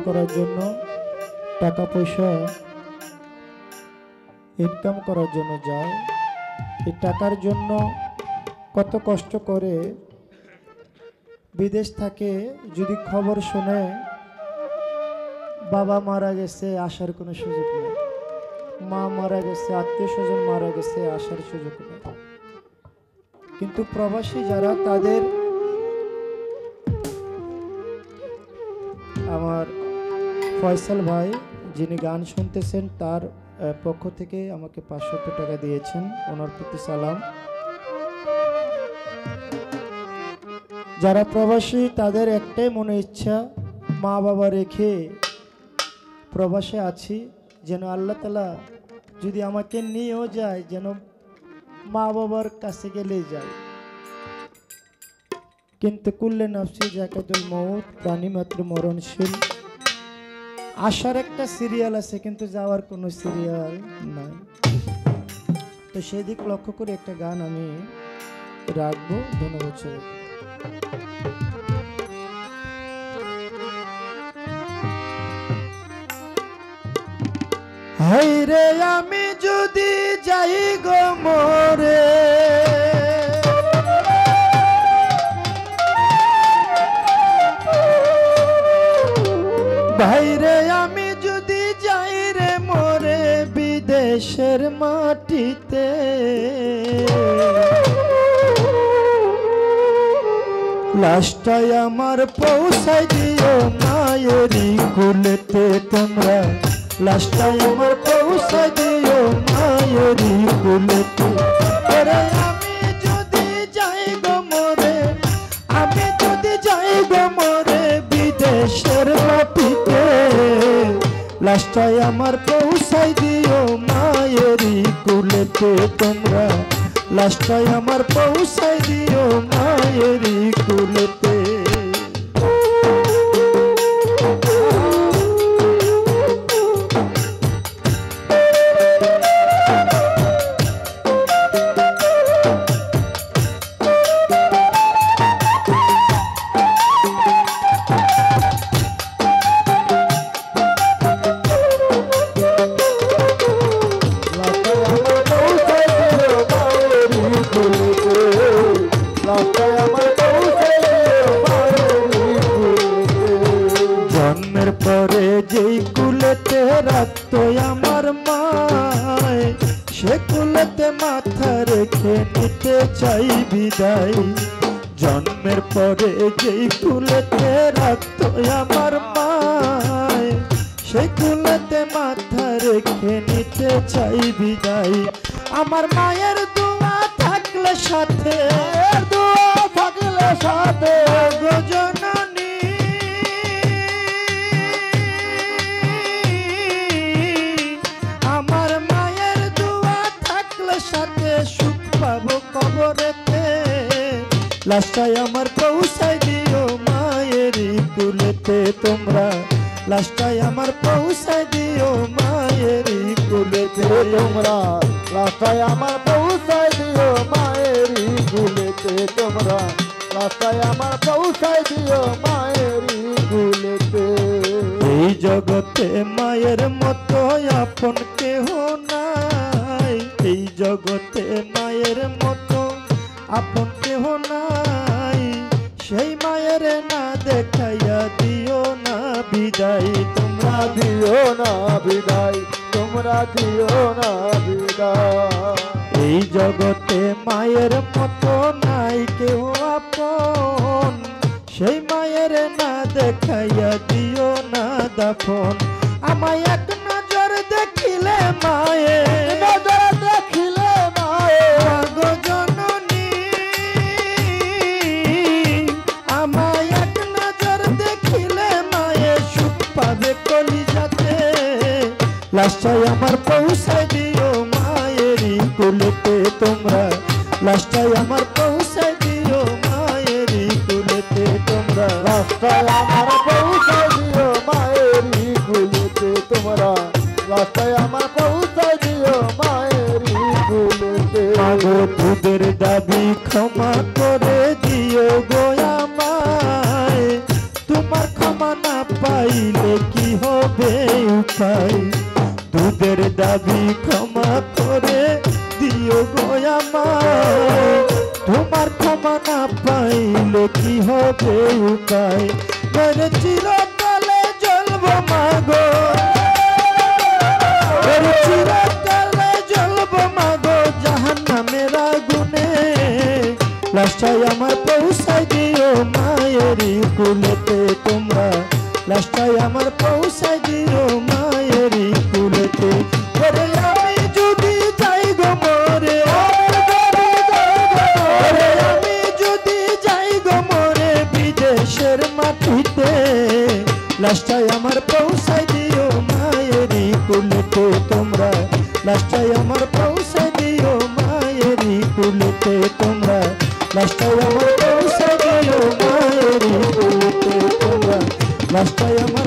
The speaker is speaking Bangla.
করার জন্য, টাকা পয়সা ইনকাম করার জন্য যায়। এই টাকার জন্য কত কষ্ট করে বিদেশ থেকে যদি খবর শুনে বাবা মারা গেছে, আসার কোনো সুযোগ নেই, মা মারা গেছে, আত্মীয় স্বজন মারা গেছে, আসার সুযোগ নেই। কিন্তু প্রবাসী যারা, তাদের আমার ফয়সাল ভাই যিনি গান শুনতেছেন, তার পক্ষ থেকে আমাকে 500 টাকা দিয়েছেন, ওনার প্রতি সালাম। যারা প্রবাসী তাদের একটাই মনে ইচ্ছা, মা বাবা রেখে প্রবাসে আছি, যেন আল্লাহ তাআলা যদি আমাকে নিয়েও যায়, যেন মা বাবার কাছে গেলেই যায়। কিন্তু কুল্লে নাফসি যাকাতুল মউত, প্রাণী মাত্র মরণশীল। আসার একটা সিরিয়াল আছে কিন্তু যাওয়ার কোনো সিরিয়াল নাই। তো সেই দিক লক্ষ্য করে একটা গান আমি রাখবো। ধন্যবাদ সবাইকে। হায়রে আমি যদি যাই গো মরে, ভাইরে আমি যদি যাই রে মরে বিদেশের মাটিতে, লাশটাই আমার পৌঁছাই দিও মায়েরই কুলেতে তোমরা, লাশটাই আমার পৌঁছাই দিও মায়েরই কুলেতে। আমি যদি যাই গো মরে, আমি যদি যাই গো মরে বিদেশের মাটিতে, লাশটাই আমার পৌঁছাই দিও মায়েরই কুলেতে তোমরা, লাশটাই আমার পৌঁছাই দিও মায়েরই কুলেতে। জন্মের পরে যেই কুলেতে রাখতো আমার মায়, সে কুলেতে মাথা রেখে নিতে চাই বিদায়। জন্মের পরে যেই কুলেতে রাখতো আমার মায়, সে কুলেতে মাথা রেখে নিতে চাই বিদায়। আমার মায়ের দোয়া থাকলে সাথে, দোয়া থাকলে সাথে গো জননী, আমার মায়ের দোয়া থাকলে সাথে সুখ পাবো কবরেতে, লাশটাই আমার পৌঁছাই দিও মায়েরই কুলেতে তোমরা, লাশটাই আমার পৌঁছাই দিও মায়েরই কুলেতে তোমরা, লাশটাই আমার পৌঁছাই দিও মায়েরই কুলেতে তোমরা, লাশটাই আমার পৌঁছাই দিও মায়েরই কুলেতে। এই জগতে মায়ের মতো আপন কেহ নাই, এই জগতে মায়ের মতো আপন কেহ নাই, সেই মায়ের না দেখাইয়া দিও না বিদায় তোমরা, দিও না বিদায় তোমরা, দিও না বিদায়। এই জগতে মায়ের মতো নাই কেউ আপন, সেই মায়ের না দেখাইয়া দিও না দাফন। আমায় এক নজর দেখিলে মায়ে, নজর দেখিলে মায়ে গো জননী, আমায় এক নজর দেখিলে মায়ে সুখ পাবে কলিজাতে, লাশটাই আমার পৌঁছাই দিও মায়েরই কুলেতে তোমরা, লাশটাই আমার পৌঁছাই দিও মায়েরই কুলেতে তোমরা, লাশটাই আমার পৌঁছাই দিও মায়েরই কুলেতে তোমরা, লাশটাই আমার পৌঁছাই দিও মায়েরই কুলেতে। মাগো তোদের দাবি ক্ষমা করে দিও গো আমায়, তোমার ক্ষমা না পাইলে পাইলে কি হবে উপায় দুধের দাবি ক্ষমা করে দিও গো আমায় তোমার ক্ষমা না পাইলে কি হবে উপায় মেরে চিরকালে জ্বলব মাগো মেরে চিরকালে জ্বলব মাগো জাহান্নামের আগুনে লাশটাই আমার পৌঁছাই দিও মায়েরই কুলেতে তোমরা লাশটাই আমার পৌঁছাই দিও মায়েরই কুলেতে ওরে আমি যদি যাই গো মরে ওরে আমি যদি যাই গো মরে বিদেশের মাটিতে লাশটাই আমার পৌঁছাই দিও মায়েরই কুলেতে তোমরা লাশটাই আমার পৌঁছাই দিও মায়েরই কুলেতে তোমরা লাশটাই আমার পৌঁছাই দিও মায়েরই কুলেতে তোমরা লাশটাই আমার